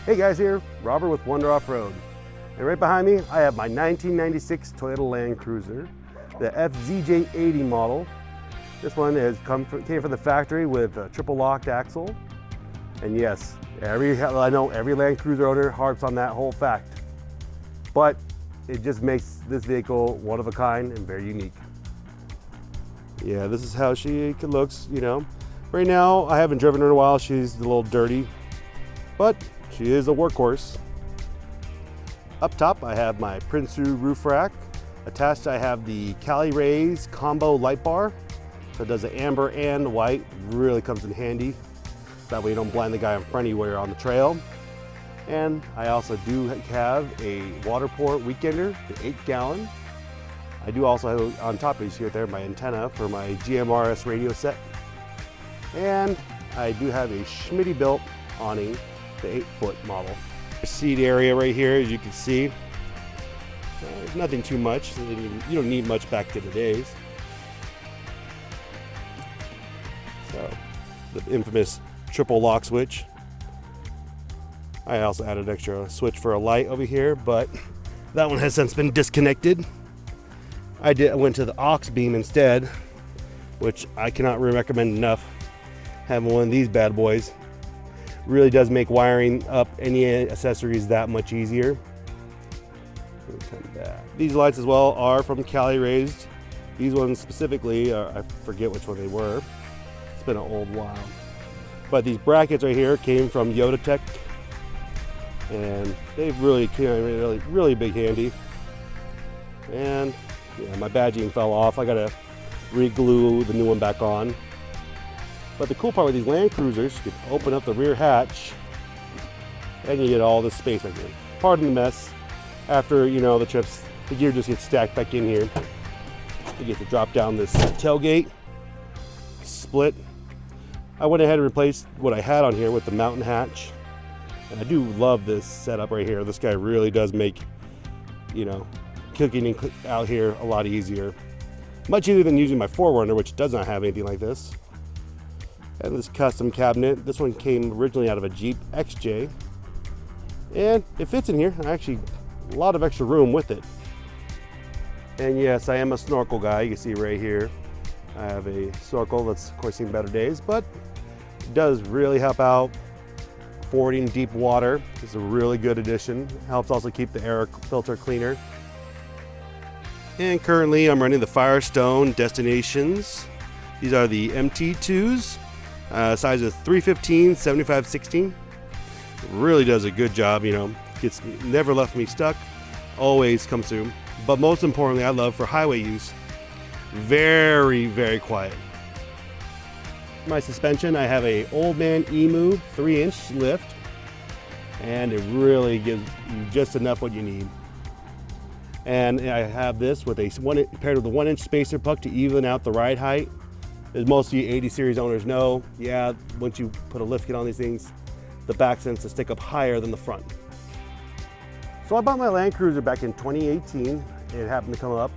Hey guys, here, Robert with Wonder Off-Road. And right behind me, I have my 1996 Toyota Land Cruiser, the FZJ80 model. This one came from the factory with a triple locked axle. And yes, I know every Land Cruiser owner harps on that whole fact. But it just makes this vehicle one of a kind and very unique. Yeah, this is how she looks, you know. Right now, I haven't driven her in a while. She's a little dirty, but she is a workhorse. Up top, I have my Prinsu roof rack. Attached, I have the Cali Rays combo light bar. So it does the amber and white, really comes in handy. That way you don't blind the guy in front of you while you're on the trail. And I also do have a Waterport Weekender, the 8 gallon. I do also have on top, you see right there, my antenna for my GMRS radio set. And I do have a Schmitty-built awning, the 8-foot model. Seat area right here, as you can see, nothing too much. You don't need much back in the days. So, the infamous triple lock switch. I also added an extra switch for a light over here, but that one has since been disconnected. I went to the aux beam instead, which I cannot recommend enough. Having one of these bad boys really does make wiring up any accessories that much easier. These lights as well are from Cali Rays. These ones specifically, I forget which one they were. It's been an old while. But these brackets right here came from Yoda Tech, and they've really big handy. And yeah, my badging fell off. I gotta re-glue the new one back on. But the cool part with these Land Cruisers, you can open up the rear hatch and you get all this space right here. Pardon the mess. After, you know, the trips, the gear just gets stacked back in here. You get to drop down this tailgate, split. I went ahead and replaced what I had on here with the mountain hatch. And I do love this setup right here. This guy really does make, you know, cooking out here a lot easier. Much easier than using my 4Runner, which does not have anything like this. And this custom cabinet, this one came originally out of a Jeep XJ. And it fits in here, actually a lot of extra room with it. And yes, I am a snorkel guy, you can see right here. I have a snorkel that's of course seen better days, but it does really help out fording deep water. It's a really good addition. Helps also keep the air filter cleaner. And currently I'm running the Firestone Destinations. These are the MT2s. Size is 315, 75/16. Really does a good job, you know. It's never left me stuck. Always comes through. But most importantly, I love for highway use. Very, very quiet. My suspension, I have a Old Man Emu 3-inch lift, and it really gives you just enough what you need. And I have this with paired with a 1-inch spacer puck to even out the ride height. As most of you 80 series owners know, yeah, once you put a lift kit on these things, the back tends to stick up higher than the front. So I bought my Land Cruiser back in 2018. It happened to come up.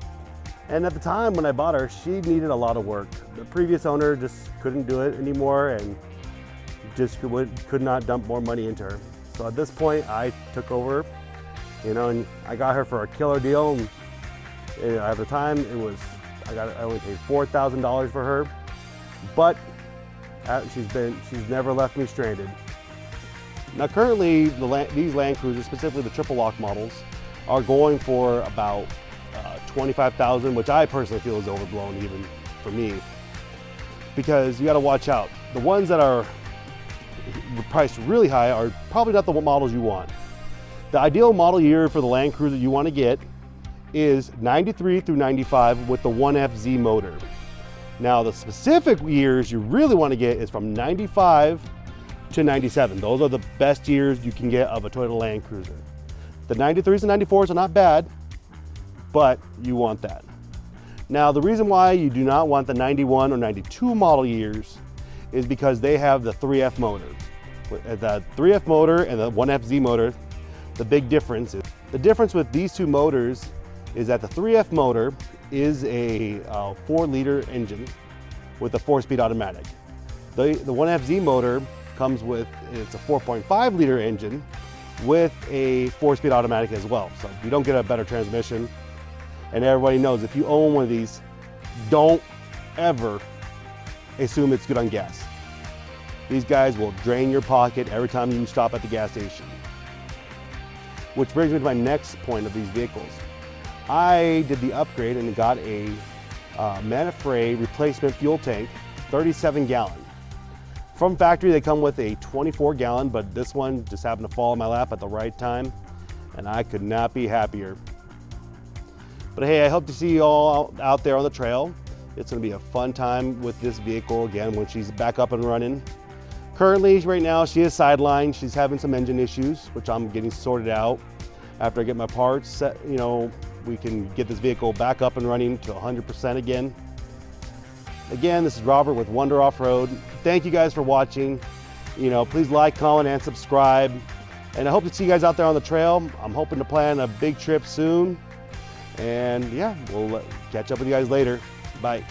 And at the time when I bought her, she needed a lot of work. The previous owner just couldn't do it anymore and just could not dump more money into her. So at this point, I took over, you know, and I got her for a killer deal. And at the time, I only paid $4,000 for her. But she's never left me stranded. Now currently, these Land Cruisers, specifically the triple lock models, are going for about $25,000, which I personally feel is overblown even for me. Because you got to watch out. The ones that are priced really high are probably not the models you want. The ideal model year for the Land Cruiser you want to get is 93 through 95 with the 1FZ motor. Now the specific years you really want to get is from 95 to 97. Those are the best years you can get of a Toyota Land Cruiser. The 93s and 94s are not bad, but you want that. Now the reason why you do not want the 91 or 92 model years is because they have the 3F motor. The 3F motor and the 1FZ motor, the big difference with these two motors is that the 3F motor is a 4-liter engine with a 4-speed automatic. The 1FZ motor comes with, it's a 4.5-liter engine with a 4-speed automatic as well. So you don't get a better transmission. And everybody knows if you own one of these, don't ever assume it's good on gas. These guys will drain your pocket every time you stop at the gas station. Which brings me to my next point of these vehicles. I did the upgrade and got a Manfred replacement fuel tank, 37 gallon. From factory, they come with a 24 gallon, but this one just happened to fall in my lap at the right time, and I could not be happier. But hey, I hope to see you all out there on the trail. It's gonna be a fun time with this vehicle again when she's back up and running. Currently, right now, she is sidelined. She's having some engine issues, which I'm getting sorted out. After I get my parts set, you know, we can get this vehicle back up and running to 100% again. Again, this is Robert with Wonder Off-Road. Thank you guys for watching. You know, please like, comment, and subscribe. And I hope to see you guys out there on the trail. I'm hoping to plan a big trip soon. And yeah, we'll catch up with you guys later. Bye.